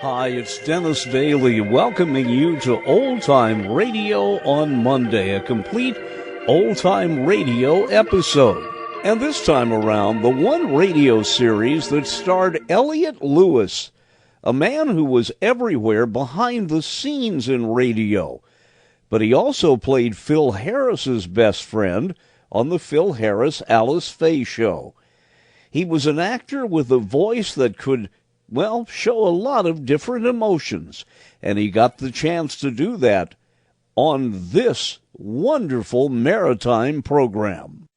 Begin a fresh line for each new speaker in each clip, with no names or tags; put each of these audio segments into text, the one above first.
Hi, it's Dennis Daly welcoming you to Old Time Radio on Monday, a complete Old Time Radio episode. And this time around, the one radio series that starred Elliott Lewis, a man who was everywhere behind the scenes in radio. But he also played Phil Harris's best friend on the Phil Harris Alice Faye Show. He was an actor with a voice that could show a lot of different emotions, and he got the chance to do that on this wonderful maritime program.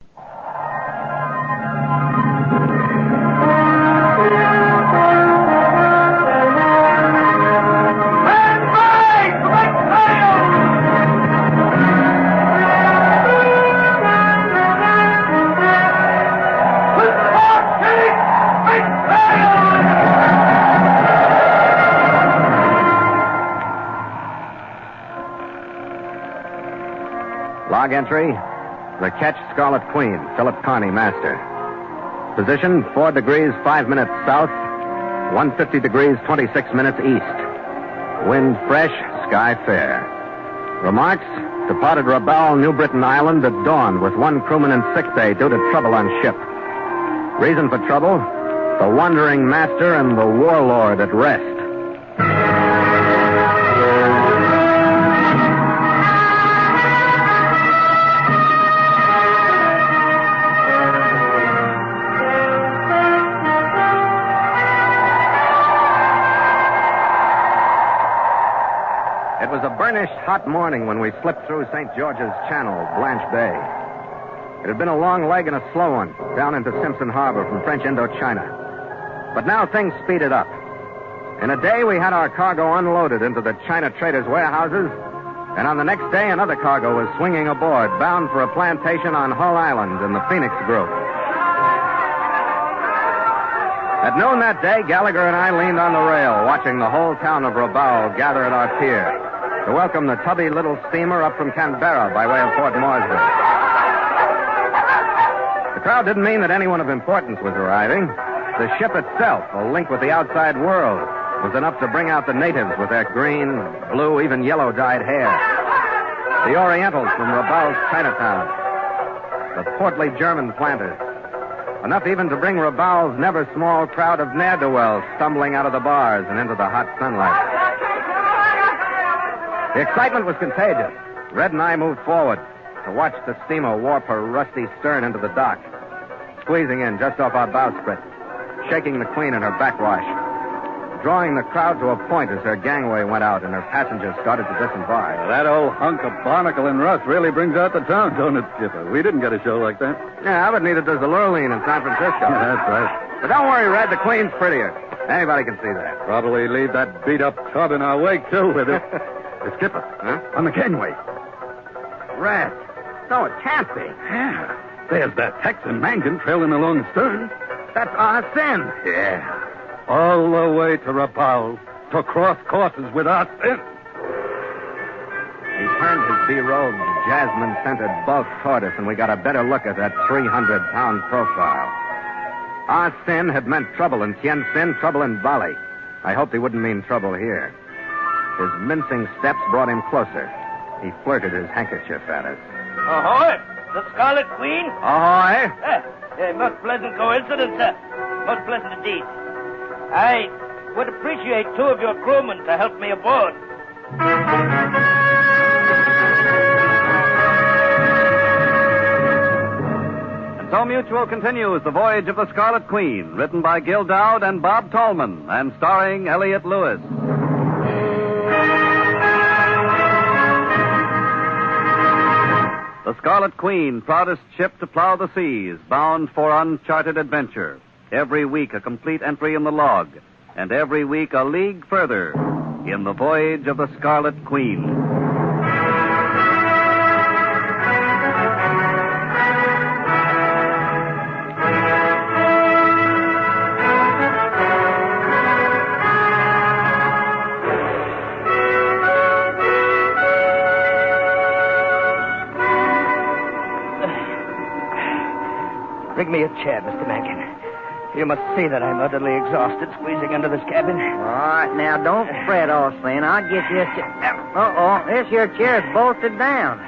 Log entry, the ketch Scarlet Queen, Philip Carney, master. Position, 4 degrees 5 minutes south, 150 degrees 26 minutes east. Wind fresh, sky fair. Remarks, departed Rabaul, New Britain Island at dawn with one crewman in sickbay due to trouble on ship. Reason for trouble, the wandering master and the warlord at rest. It was a burnished, hot morning when we slipped through St. George's Channel, Blanche Bay. It had been a long leg and a slow one, down into Simpson Harbor from French Indochina. But now things speeded up. In a day, we had our cargo unloaded into the China traders' warehouses, and on the next day, another cargo was swinging aboard, bound for a plantation on Hull Island in the Phoenix Group. At noon that day, Gallagher and I leaned on the rail, watching the whole town of Rabaul gather at our pier to welcome the tubby little steamer up from Canberra by way of Port Moresby. The crowd didn't mean that anyone of importance was arriving. The ship itself, a link with the outside world, was enough to bring out the natives with their green, blue, even yellow-dyed hair. The Orientals from Rabaul's Chinatown. The portly German planters. Enough even to bring Rabaul's never-small crowd of ne'er-do-wells stumbling out of the bars and into the hot sunlight. The excitement was contagious. Red and I moved forward to watch the steamer warp her rusty stern into the dock, squeezing in just off our bowsprit, shaking the Queen in her backwash, drawing the crowd to a point as her gangway went out and her passengers started to disembark.
That old hunk of barnacle and rust really brings out the town, don't it, Skipper? We didn't get a show like that.
Yeah, but neither does the Lurleen in San Francisco.
Yeah, that's right.
But don't worry, Red, the Queen's prettier. Anybody can see that.
Probably leave that beat-up tub in our wake, too, with it. Skipper,
huh?
On the gangway.
Red. No, it can't be.
Yeah. There's that Texan Mangan trailing along the stern.
That's our sin.
Yeah. All the way to Rabaul to cross courses with our sin.
He turned his be-robed, jasmine-scented bulk toward us, and we got a better look at that 300-pound profile. Our sin had meant trouble in Tien Sin, trouble in Bali. I hoped he wouldn't mean trouble here. His mincing steps brought him closer. He flirted his handkerchief at us.
Ahoy! The Scarlet Queen?
Ahoy!
Most pleasant coincidence, sir. Most pleasant indeed. I would appreciate 2 of your crewmen to help me aboard.
And so Mutual continues The Voyage of the Scarlet Queen, written by Gil Dowd and Bob Tallman, and starring Elliott Lewis. The Scarlet Queen, proudest ship to plow the seas, bound for uncharted adventure. Every week a complete entry in the log, and every week a league further in the Voyage of the Scarlet Queen.
Bring me a chair, Mr. Mankin. You must see that I'm utterly exhausted squeezing under this cabin.
All right, now, don't fret, Austin. I'll get you a chair. Uh-oh, this your chair's bolted down.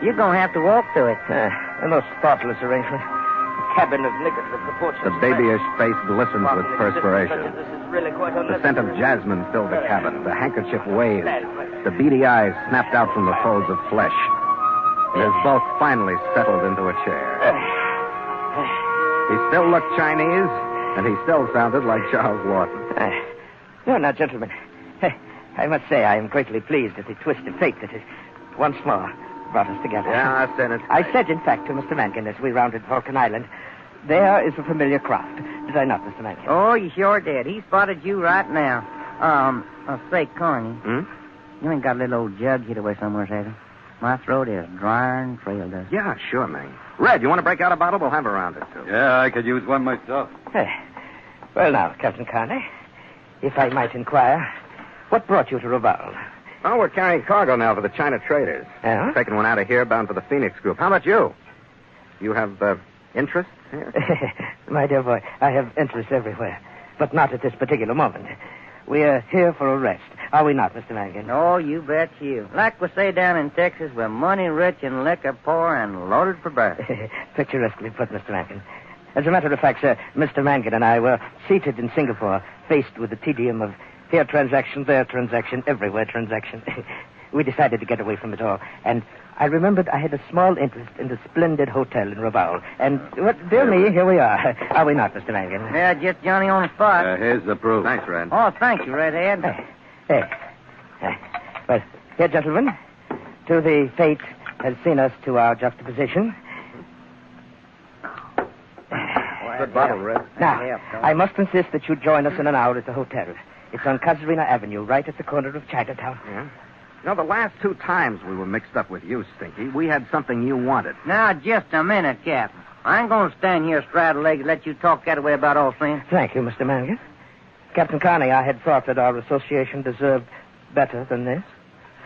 You're going to have to walk to it.
A most thoughtless arrangement. A cabin of knickers of proportions.
The babyish face glistens with perspiration.
This is really quite
The scent of jasmine filled the cabin. The handkerchief waved. The beady eyes snapped out from the folds of flesh. And as both finally settled into a chair. He still looked Chinese, and he still sounded like Charles Lawton.
Now, gentlemen, I must say I am greatly pleased at the twist of fate that has once more brought us together.
Yeah, I said it.
I said, in fact, to Mr. Mankin as we rounded Vulcan Island, there is a familiar craft. Did I not, Mr. Mankin?
Oh, you sure did. He spotted you right now. I'll say, Carney. You ain't got a little old jug hid away somewhere, have you? My throat is drier than trail dust.
Yeah, sure, man. Red, you want to break out a bottle? We'll have a round or two.
Yeah, I could use one myself.
Well, now, Captain Carney, if I might inquire, what brought you to Raval?
Oh, we're carrying cargo now for the China traders.
Yeah?
Taking one out of here, bound for the Phoenix Group. How about you? You have interest here?
My dear boy, I have interest everywhere, but not at this particular moment. We are here for a rest, are we not, Mr. Mangan?
Oh, you bet you. Like we say down in Texas, we're money rich and liquor poor and loaded for bear.
Picturesquely put, Mr. Mangan. As a matter of fact, sir, Mr. Mangan and I were seated in Singapore, faced with the tedium of here transaction, there transaction, everywhere transaction. We decided to get away from it all, and I remembered I had a small interest in the splendid hotel in Raval. And, dear me, here we are. Are we not, Mr. Mangan?
Yeah, just Johnny on the spot.
Here's the proof.
Thanks, Red.
Oh, thank you, Redhead.
Well, here, gentlemen, to the fate has seen us to our juxtaposition.
Good bottle, Red.
Now, I must insist that you join us in an hour at the hotel. It's on Casuarina Avenue, right at the corner of Chinatown.
Yeah? You know, the last 2 times we were mixed up with you, Stinky, we had something you wanted.
Now, just a minute, Captain. I ain't going to stand here straddle-legged and let you talk that way about all things.
Thank you, Mr. Mangan. Captain Carney, I had thought that our association deserved better than this.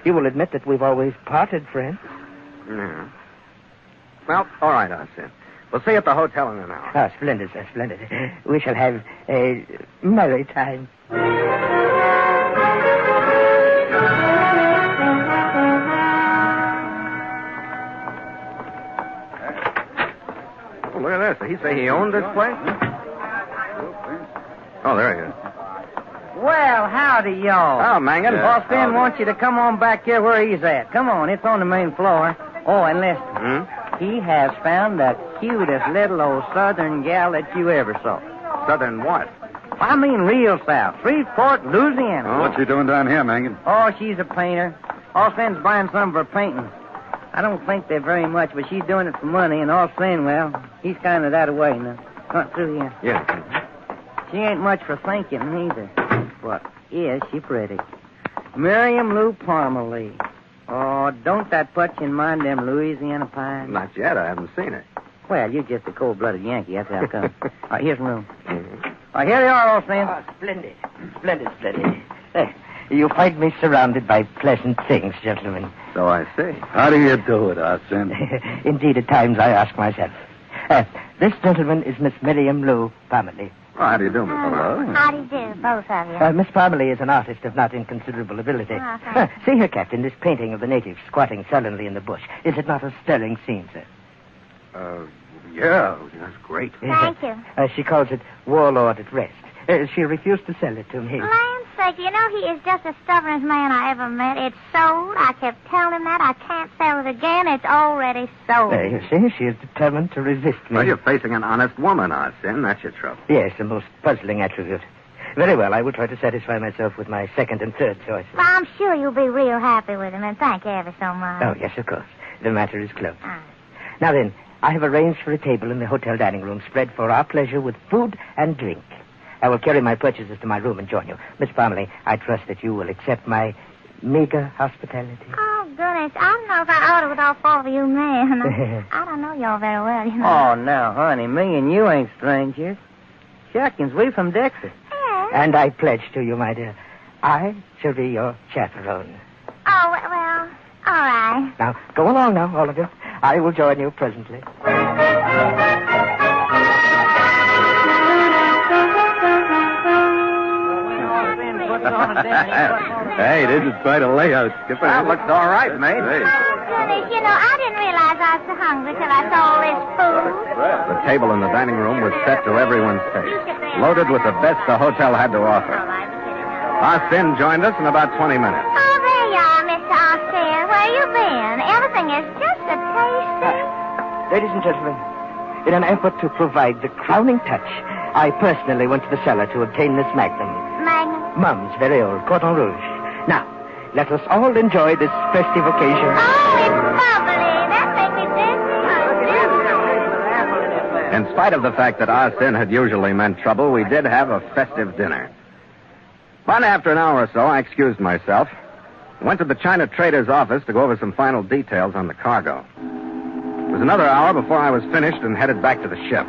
You will admit that we've always parted friends.
Yeah. Well, all right, Arsen. We'll see you at the hotel in an hour.
Ah, splendid, sir, splendid. We shall have a merry time.
Oh, look at this. Did he say he owned this place? Oh, there he is.
Well, howdy, y'all.
Oh, Mangan.
Austin wants you to come on back here where he's at. Come on, it's on the main floor. Oh, and listen. He has found the cutest little old southern gal that you ever saw.
Southern what?
I mean real south. Shreveport, Louisiana.
What's she doing down here, Mangan?
Oh, she's a painter. Austin's buying some of her paintings. I don't think they're very much, but she's doing it for money, and Austin, well, he's kind of that way now. Come through here.
Yeah.
She ain't much for thinking, neither. But is she pretty? Miriam Lou Parmalee. Oh, don't that put you in mind them Louisiana pines?
Not yet. I haven't seen it.
Well, you're just a cold-blooded Yankee. That's how it comes. All right, here's the room. All right, here they are, Austin.
Oh, splendid. Splendid, splendid. You find me surrounded by pleasant things, gentlemen.
So I see.
How do you do it, Arsene?
Indeed, at times I ask myself. This gentleman is Miss Miriam Lou Parmalee.
Oh, how do you do, Miss Hello.
How do you do, both of you?
Miss Parmalee is an artist of not inconsiderable ability.
thanks.
See here, Captain, this painting of the natives squatting sullenly in the bush. Is it not a stirring scene, sir?
Yeah. That's great.
Thank you.
She calls it Warlord at Rest. She refused to sell it to me.
Land's sake, you know he is just the stubbornest man I ever met. It's sold. I kept telling him that. I can't sell it again. It's already sold.
You see, she is determined to resist me.
Well, you're facing an honest woman, Arsen. That's your trouble.
Yes, the most puzzling attribute. Very well, I will try to satisfy myself with my second and third choices.
Well, I'm sure you'll be real happy with him, and thank you ever so much.
Oh, yes, of course. The matter is closed.
Ah.
Now then, I have arranged for a table in the hotel dining room spread for our pleasure with food and drink. I will carry my purchases to my room and join you. Miss Parmalee, I trust that you will accept my meager hospitality.
Oh, goodness. I don't know if I ought to with all 4 of you men. I don't know y'all very well, you know.
Oh, now, honey, me and you ain't strangers. Shuckins, we from Dixie.
Yeah.
And I pledge to you, my dear, I shall be your chaperone.
Oh, well, all right.
Now, go along now, all of you. I will join you presently.
Hey, this is quite a layout, Skipper.
That looks all right, mate.
Hey.
Goodness, I didn't realize I was so hungry till I saw all this food.
The table in the dining room was set to everyone's taste, loaded with the best the hotel had to offer. Ah Sin joined us in about 20 minutes.
Oh, there you are, Mr. Austin. Where you been? Everything is just a tasty.
Ladies and gentlemen, in an effort to provide the crowning touch, I personally went to the cellar to obtain this magnum.
Magnum?
Mum's very old Cordon Rouge. Now, let us all enjoy this festive occasion.
Oh, it's bubbly. That makes me dizzy.
In spite of the fact that Ah Sin had usually meant trouble, we did have a festive dinner. But after an hour or so, I excused myself. Went to the China trader's office to go over some final details on the cargo. It was another hour before I was finished and headed back to the ship.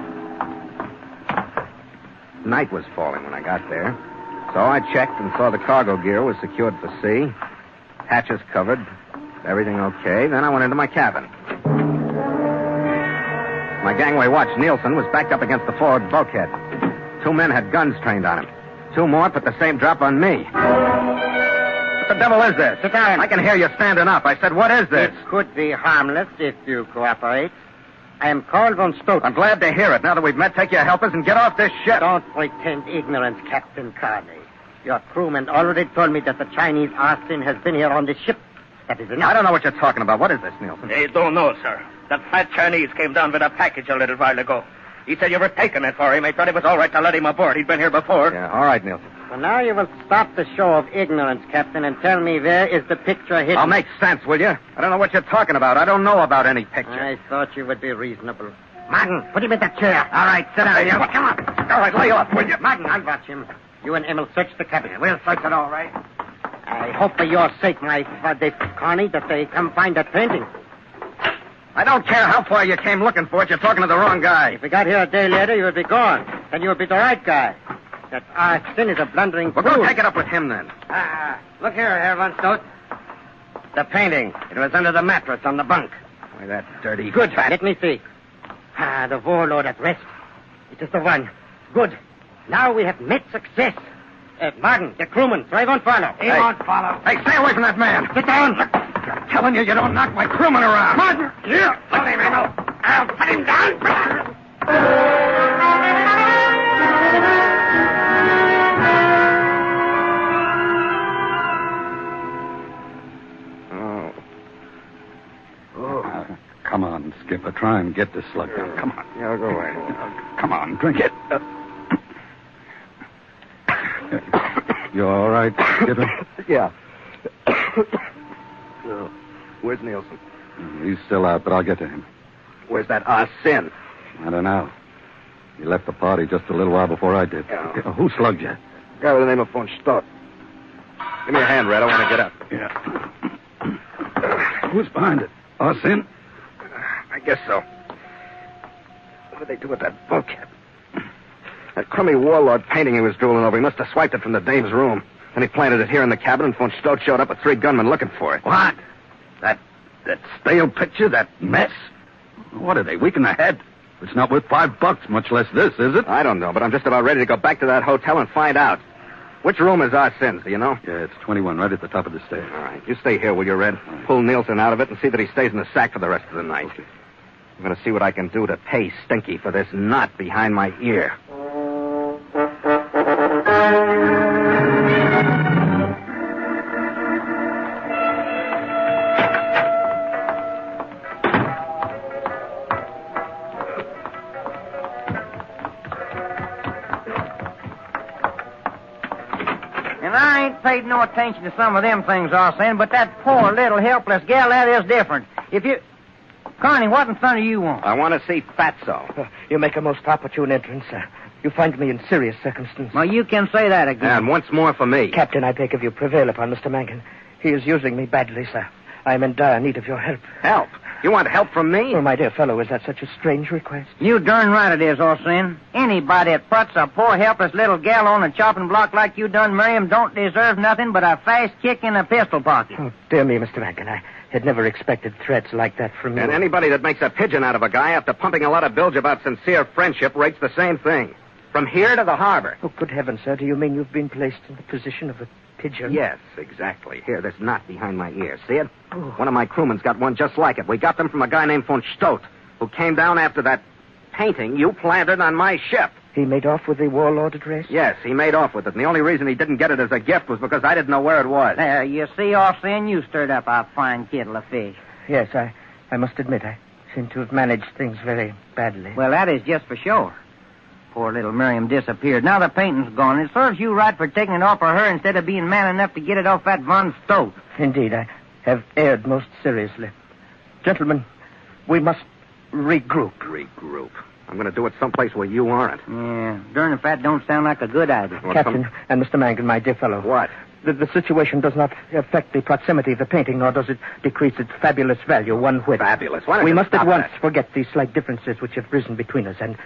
Night was falling when I got there, so I checked and saw the cargo gear was secured for sea, hatches covered, everything okay. Then I went into my cabin. My gangway watch, Nielsen, was backed up against the forward bulkhead. 2 men had guns trained on him. 2 more put the same drop on me. What the devil is this?
Sit down.
I can hear you standing up. I said, what is this?
It could be harmless if you cooperate. I am Carl von Stoughton.
I'm glad to hear it. Now that we've met, take your helpers and get off this ship.
Don't pretend ignorance, Captain Carney. Your crewman already told me that the Chinese Austin has been here on this ship. That is enough.
I don't know what you're talking about. What is this, Nielsen?
They don't know, sir. That fat Chinese came down with a package a little while ago. He said you were taking it for him. I thought it was all right to let him aboard. He'd been here before.
Yeah, all right, Nielsen.
So now you will stop the show of ignorance, Captain, and tell me where is the picture hidden.
I'll make sense, will you? I don't know what you're talking about. I don't know about any picture.
I thought you would be reasonable. Martin, put him in that chair. All right, sit down. Come on.
All right, lay off, will you?
Martin, I'll watch him. You and Emil search the cabin. We'll search it all right. I hope for your sake, my Father Carney, that they come find that painting.
I don't care how far you came looking for it. You're talking to the wrong guy.
If we got here a day later, you would be gone. Then you would be the right guy. That Austin is a blundering
Well,
fool.
go take it up with him, then.
Look here, Herr von Stott. The painting. It was under the mattress on the bunk.
Why, that dirty...
Good. Let me see. The warlord at rest. It is the one. Good. Now we have met success. Martin, the crewman, so he won't follow.
He won't follow. Hey, stay away from that man.
Sit down.
I'm telling you don't knock my crewman around.
Martin! Here! Let him, Emil. I'll put him down.
Come on, Skipper. Try and get this slug down. Come on.
Yeah, go away.
Come on, drink it. You all right, Skipper?
Yeah. Where's Nielsen?
He's still out, but I'll get to him.
Where's that Sin?
I don't know. He left the party just a little while before I did.
Yeah.
Who slugged you?
Guy with the name of von Stott. Give me a hand, Red. I want to get up.
Yeah. Who's behind it? Sin?
I guess so. What did they do with that bulkhead? That crummy warlord painting he was drooling over, he must have swiped it from the dame's room. Then he planted it here in the cabin, and von Stott showed up with 3 gunmen looking for it.
What? That stale picture? That mess? What are they, weak in the head? It's not worth $5, much less this, is it?
I don't know, but I'm just about ready to go back to that hotel and find out. Which room is Sin's, do you know?
Yeah, it's 21, right at the top of the stairs.
All right. You stay here, will you, Red? Pull Nielsen out of it and see that he stays in the sack for the rest of the night.
Okay.
I'm going to see what I can do to pay Stinky for this knot behind my ear.
And I ain't paid no attention to some of them things, Austin, but that poor little helpless gal, that is different. If you... Carney, what in thunder you want?
I want to see Fatso.
You make a most opportune entrance, sir. You find me in serious circumstance.
Well, you can say that again.
And once more for me.
Captain, I beg of you, prevail upon Mr. Mankin. He is using me badly, sir. I am in dire need of your help.
Help? You want help from me?
Oh, my dear fellow, is that such a strange request?
You darn right it is, Austin. Anybody that puts a poor, helpless little gal on a chopping block like you done, Miriam, don't deserve nothing but a fast kick in a pistol pocket.
Oh, dear me, Mr. Mankin. I had never expected threats like that from you.
And anybody that makes a pigeon out of a guy after pumping a lot of bilge about sincere friendship rates the same thing. From here to the harbor.
Oh, good heavens, sir. Do you mean you've been placed in the position of a pigeon?
Yes, exactly. Here, this knot behind my ear. See it? One of my crewmen's got one just like it. We got them from a guy named von Stott, who came down after that painting you planted on my ship.
He made off with the warlord address?
Yes, he made off with it. And the only reason he didn't get it as a gift was because I didn't know where it was.
There, you see, Austin, you stirred up a fine kettle of fish.
Yes, I must admit, I seem to have managed things very badly.
Well, that is just for sure. Poor little Miriam disappeared. Now the painting's gone. It serves you right for taking it off of her instead of being man enough to get it off that von Stott.
Indeed, I have erred most seriously. Gentlemen, we must regroup.
Regroup? I'm going to do it someplace where you aren't.
Yeah, darn if that don't sound like a good idea.
Well,
Captain and Mr. Mangan, my dear fellow.
What?
The situation does not affect the proximity of the painting, nor does it decrease its fabulous value one whit.
Fabulous? Why don't
we
you
must
stop
at once
that?
forget these slight differences which have risen between us and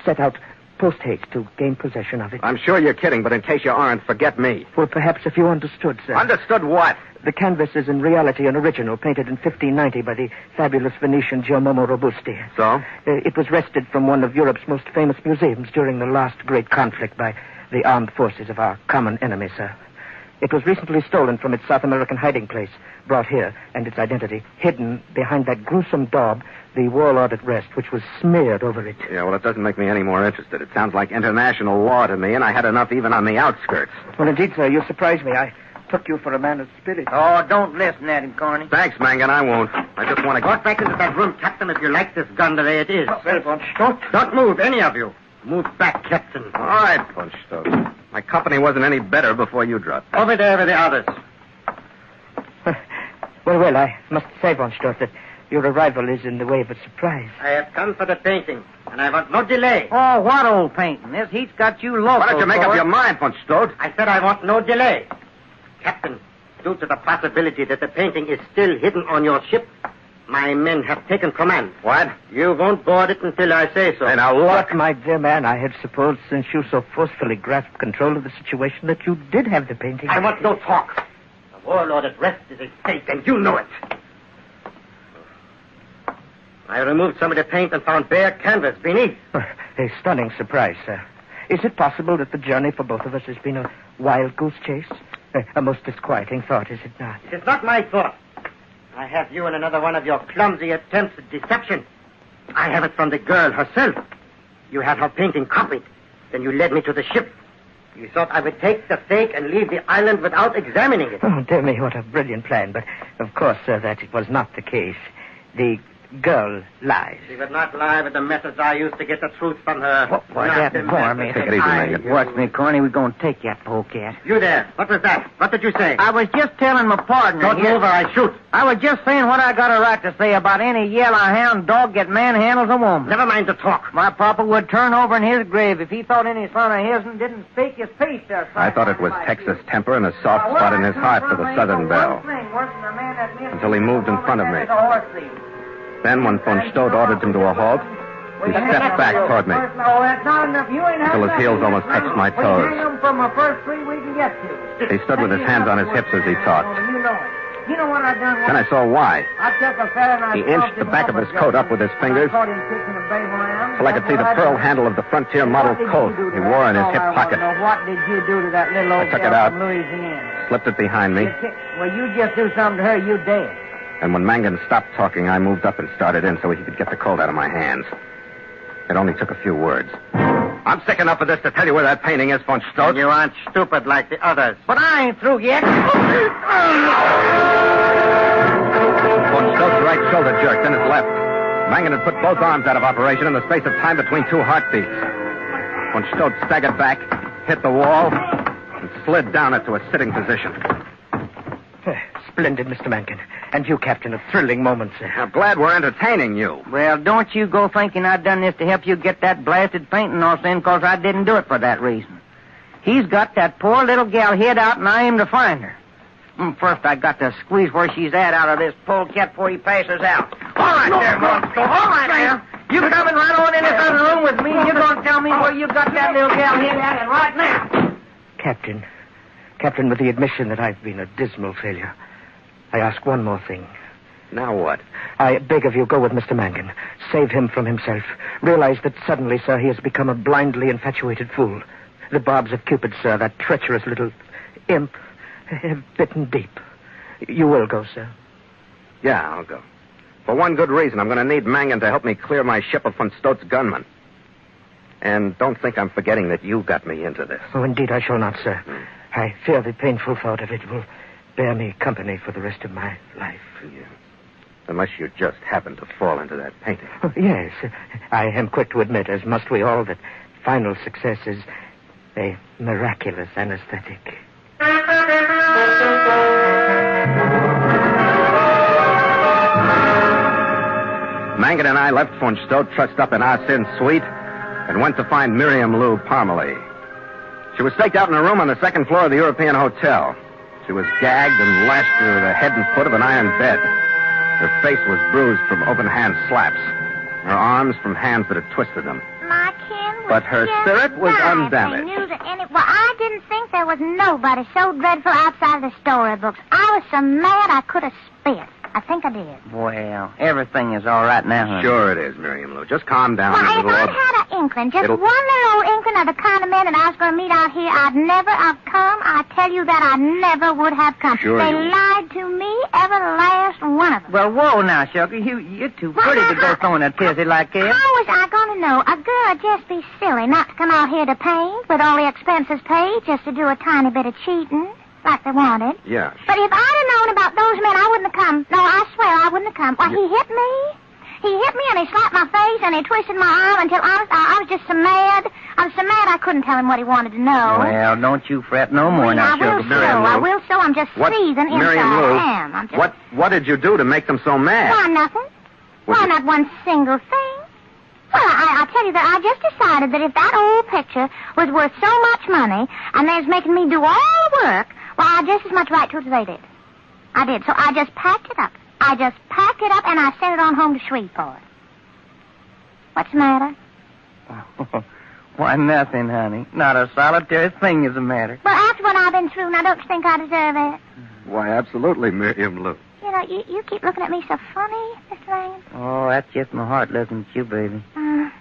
set out post-haste to gain possession of it.
I'm sure you're kidding, but in case you aren't, forget me.
Well, perhaps if you understood, sir.
Understood what?
The canvas is in reality an original painted in 1590 by the fabulous Venetian Giacomo Robusti.
So?
It was wrested from one of Europe's most famous museums during the last great conflict by the armed forces of our common enemy, sir. It was recently stolen from its South American hiding place, brought here, and its identity hidden behind that gruesome daub, the warlord at rest, which was smeared over it.
Yeah, well, it doesn't make me any more interested. It sounds like international law to me, and I had enough even on the outskirts.
Well, indeed, sir, you surprise me. I took you for a man of spirit.
Oh, don't listen at him, Corny.
Thanks, Mangan, I won't. I just want to
Go back into that room, Captain, if you like this gun the way it is.
Well, von Stott.
Don't move, any of you. Move back, Captain.
All right, von Stott. My company wasn't any better before you dropped.
Over there with the others.
Well, I must say, von Stott, that your arrival is in the way of a surprise.
I have come for the painting, and I want no delay. Oh, what old painting? This heat's got you local.
Why don't you make up your mind, von Stott?
I said I want no delay. Captain, due to the possibility that the painting is still hidden on your ship, my men have taken command.
What?
You won't board it until I say so.
Hey, now look.
But, my dear man, I had supposed, since you so forcefully grasped control of the situation, that you did have the painting.
I want no talk. The warlord at rest is a fake, and you know it. I removed some of the paint and found bare canvas beneath.
A stunning surprise, sir. Is it possible that the journey for both of us has been a wild goose chase? A most disquieting thought, is it not?
It is not my thought. I have you in another one of your clumsy attempts at deception. I have it from the girl herself. You had her painting copied. Then you led me to the ship. You thought I would take the fake and leave the island without examining it.
Oh, dear me, what a brilliant plan. But, of course, sir, that was not the case. The girl lies.
She would not lie with the methods I used to get the truth from her.
Why,
Not
that
the
poor
methods
Take it easy,
I
Megan.
used.
Watch me, Corny. We're going to take that polecat.
You there. What was that? What did you say?
I was just telling my partner.
Don't
here-
move or I shoot.
I was just saying what I got a right to say about any yellow hound dog that manhandles a woman.
Never mind the talk.
My papa would turn over in his grave if he thought any son of his didn't speak his piece there.
I thought it was Texas temper and a soft spot in his heart for the Southern Belle. Until he moved in front of me. Then, when von Stott ordered him to a halt, he stepped back toward me until his heels almost touched my toes. He stood with his hands on his hips as he talked. Then I saw why. He inched the back of his coat up with his fingers till I could see the pearl handle of the frontier model coat he wore in his hip pocket.
What did you do to that little old
I took it
gal
out.
from Louisiana?
Slipped it behind me,
Well, you just do something to her, you dead.
and when Mangan stopped talking, I moved up and started in so he could get the coat out of my hands. It only took a few words. I'm sick enough of this to tell you where that painting is, von Stott.
You aren't stupid like the others.
But I ain't through yet.
Von Stott's right shoulder jerked, then his left. Mangan had put both arms out of operation in the space of time between two heartbeats. Von Stott staggered back, hit the wall, and slid down into a sitting position.
Splendid, Mr. Mangan. And you, Captain, a thrilling moment, sir.
I'm glad we're entertaining you.
Well, don't you go thinking I done this to help you get that blasted painting off then, because I didn't do it for that reason. He's got that poor little gal hid out, and I aim to find her. First, I got to squeeze where she's at out of this polecat before he passes out. All right, there, Monster. All right, there. You coming right on in this other room with me, and you're going to tell me where you got that little gal hid at, and right now.
Captain, with the admission that I've been a dismal failure, I ask one more thing.
Now what?
I beg of you, go with Mr. Mangan. Save him from himself. Realize that suddenly, sir, he has become a blindly infatuated fool. The barbs of Cupid, sir, that treacherous little imp, have bitten deep. You will go, sir.
Yeah, I'll go. For one good reason. I'm going to need Mangan to help me clear my ship of von Stote's gunmen. And don't think I'm forgetting that you got me into this.
Oh, indeed, I shall not, sir. I fear the painful thought of it will bear me company for the rest of my life.
Yeah. Unless you just happen to fall into that painting.
Oh, yes. I am quick to admit, as must we all, that final success is a miraculous anesthetic.
Mangan and I left von Stote trussed up in Arsen's suite and went to find Miriam Lou Parmalee. She was staked out in a room on the second floor of the European Hotel. She was gagged and lashed to the head and foot of an iron bed. Her face was bruised from open-hand slaps. Her arms from hands that had twisted them.
My kin was
But her
just
spirit was
nice.
undamaged.
I knew that well, I didn't think there was nobody so dreadful outside of the storybooks. I was so mad I could have spit. I think I did.
Well, everything is all right now, honey.
Sure it is, Miriam Lou. Just calm down.
Well, if
little
I'd
old-
had an inkling, just
It'll-
one little old inkling of the kind of men that I was going to meet out here, I'd never have come. I tell you that I never would have come.
Sure
they
you-
lied to me, every last one of them.
Well, whoa now, Sugar. You're too pretty to go throwing a tizzy like that.
How was I going to know? A girl would just be silly not to come out here to paint with all the expenses paid just to do a tiny bit of cheating like they wanted.
Yeah.
But if I'd have known about those men, I wouldn't have come. No, I swear I wouldn't have come. Why, he hit me. He hit me and he slapped my face and he twisted my arm until I was just so mad. I was so mad I couldn't tell him what he wanted to know.
Well, don't you fret no more now,
I will
Sugar.
so.
Miriam Lou.
I will so. I'm just seething inside.
Miriam Lou,
I am. I'm just...
what did you do to make them so mad?
Why, nothing.
Was
Why,
it-
not one single thing. Well, I tell you that I just decided that if that old picture was worth so much money and they was making me do all the work, well, I had just as much right to it as they did. I did. So I just packed it up. I just packed it up and I sent it on home to Shreveport. What's the matter?
Why, nothing, honey. Not a solitary thing is the matter.
Well, after what I've been through, now don't you think I deserve it?
Why, absolutely, Miriam Lou.
You know, you keep looking at me so funny, Mr. Lane.
Oh, that's just my heart looking at you, baby.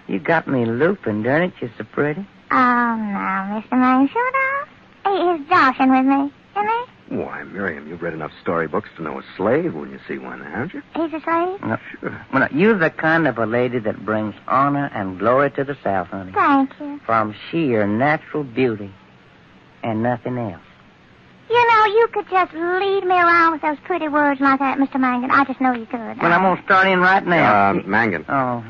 You got me looping, darn it. You're so pretty.
Oh, now, Mr. Lane, should I? He's joshing with me, isn't he?
Why, Miriam, you've read enough storybooks to know a slave when you see one, haven't you?
He's a slave?
No.
Sure.
Well, you're the kind of a lady that brings honor and glory to the South, honey.
Thank you.
From sheer natural beauty and nothing else.
You know, you could just lead me around with those pretty words like that, Mr. Mangan. I just know you could.
Well, I'm going to start in right now.
Mangan.
Oh,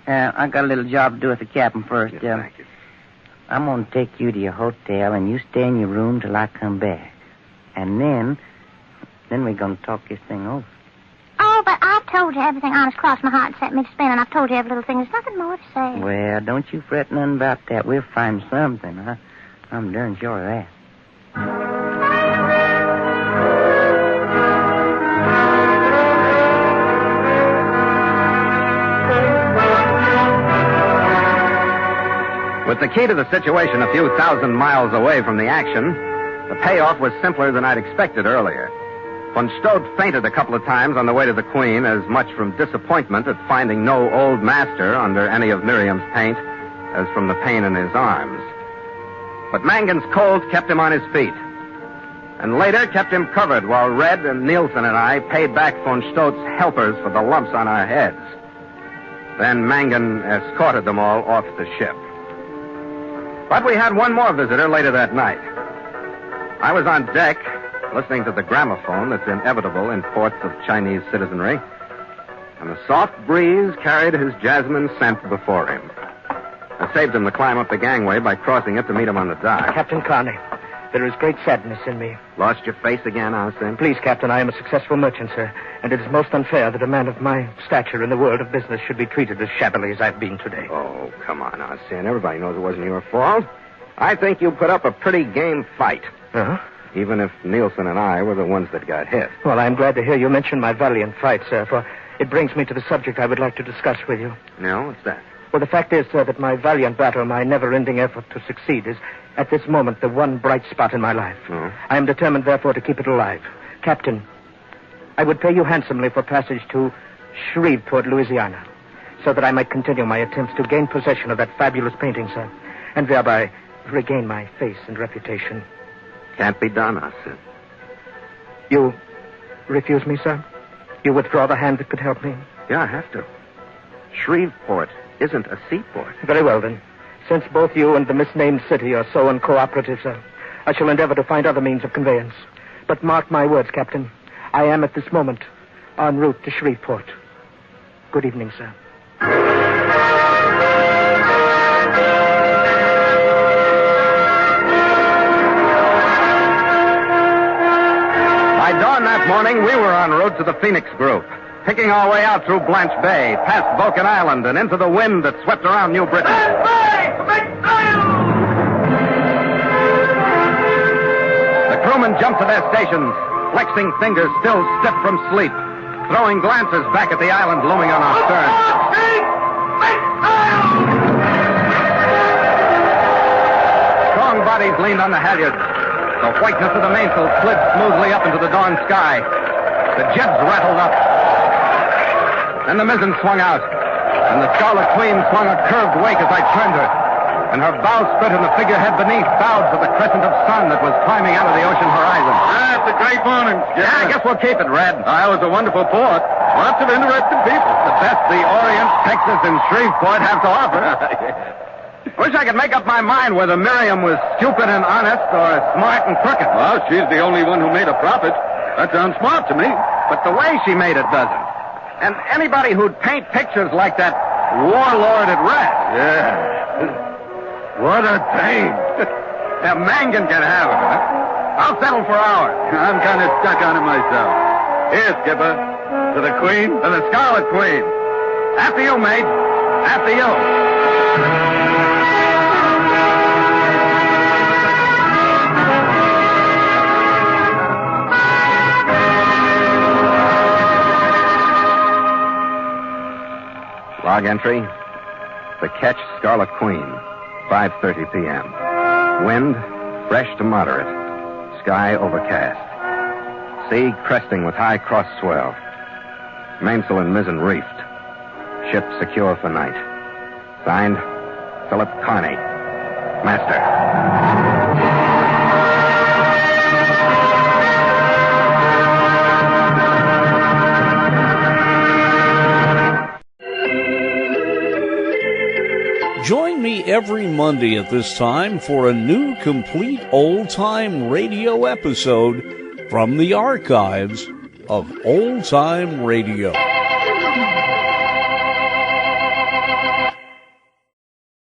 yeah. I got a little job to do with the captain first.
Yeah, thank you.
I'm going to take you to your hotel, and you stay in your room till I come back. And then we're going to talk this thing over.
Oh, but I've told you everything honest crossed my heart and set me to spin, and I've told you every little thing. There's nothing more to say.
Well, don't you fret none about that. We'll find something, huh? I'm darn sure of that.
With the key to the situation a few thousand miles away from the action, the payoff was simpler than I'd expected earlier. Von Stote fainted a couple of times on the way to the Queen, as much from disappointment at finding no old master under any of Miriam's paint as from the pain in his arms. But Mangan's cold kept him on his feet, and later kept him covered while Red and Nielsen and I paid back von Stote's helpers for the lumps on our heads. Then Mangan escorted them all off the ship. But we had one more visitor later that night. I was on deck, listening to the gramophone that's inevitable in ports of Chinese citizenry, and the soft breeze carried his jasmine scent before him. I saved him the climb up the gangway by crossing it to meet him on the dock.
Captain Carney, there is great sadness in me.
Lost your face again, Arsene?
Please, Captain, I am a successful merchant, sir, and it is most unfair that a man of my stature in the world of business should be treated as shabbily as I've been today.
Oh, come on, Arsene. Everybody knows it wasn't your fault. I think you put up a pretty game fight.
Uh-huh.
Even if Nielsen and I were the ones that got hit.
Well, I'm glad to hear you mention my valiant fight, sir, for it brings me to the subject I would like to discuss with you.
No? What's that?
Well, the fact is, sir, that my valiant battle, my never-ending effort to succeed is, at this moment, the one bright spot in my life.
Oh.
I am determined, therefore, to keep it alive. Captain, I would pay you handsomely for passage to Shreveport, Louisiana, so that I might continue my attempts to gain possession of that fabulous painting, sir, and thereby regain my face and reputation.
Can't be done, Arsene.
You refuse me, sir? You withdraw the hand that could help me?
Yeah, I have to. Shreveport isn't a seaport.
Very well, then. Since both you and the misnamed city are so uncooperative, sir, I shall endeavor to find other means of conveyance. But mark my words, Captain. I am at this moment en route to Shreveport. Good evening, sir.
By dawn that morning, we were en route to the Phoenix Group, picking our way out through Blanche Bay, past Vulcan Island, and into the wind that swept around New Britain. The crewmen jumped to their stations, flexing fingers still stiff from sleep, throwing glances back at the island looming on our stern. Strong bodies leaned on the halyards. The whiteness of the mainsail slid smoothly up into the dawn sky. The jibs rattled up. Then the mizzen swung out, and the Scarlet Queen swung a curved wake as I turned her. And her bowsprit and the figurehead beneath bowed to the crescent of sun that was climbing out of the ocean horizon.
It's a great morning.
Yeah, I guess we'll keep it, Red.
It was a wonderful port. Lots of interesting people.
The best the Orient, Texas, and Shreveport have to offer. Wish I could make up my mind whether Miriam was stupid and honest or smart and crooked.
Well, she's the only one who made a profit. That sounds smart to me.
But the way she made it doesn't. And anybody who'd paint pictures like that warlord at rest.
Yeah. What a dame.
Yeah, Mangan can have it, huh? I'll settle for ours.
I'm kind of stuck on it myself. Here, Skipper. To the Queen.
To the Scarlet Queen. After you, mate. After you. Log entry. The Ketch Scarlet Queen. 5:30 p.m. Wind, fresh to moderate. Sky overcast. Sea cresting with high cross swell. Mainsail and mizzen reefed. Ship secure for night. Signed, Philip Carney, Master.
Join me every Monday at this time for a new complete old-time radio episode from the archives of Old Time Radio.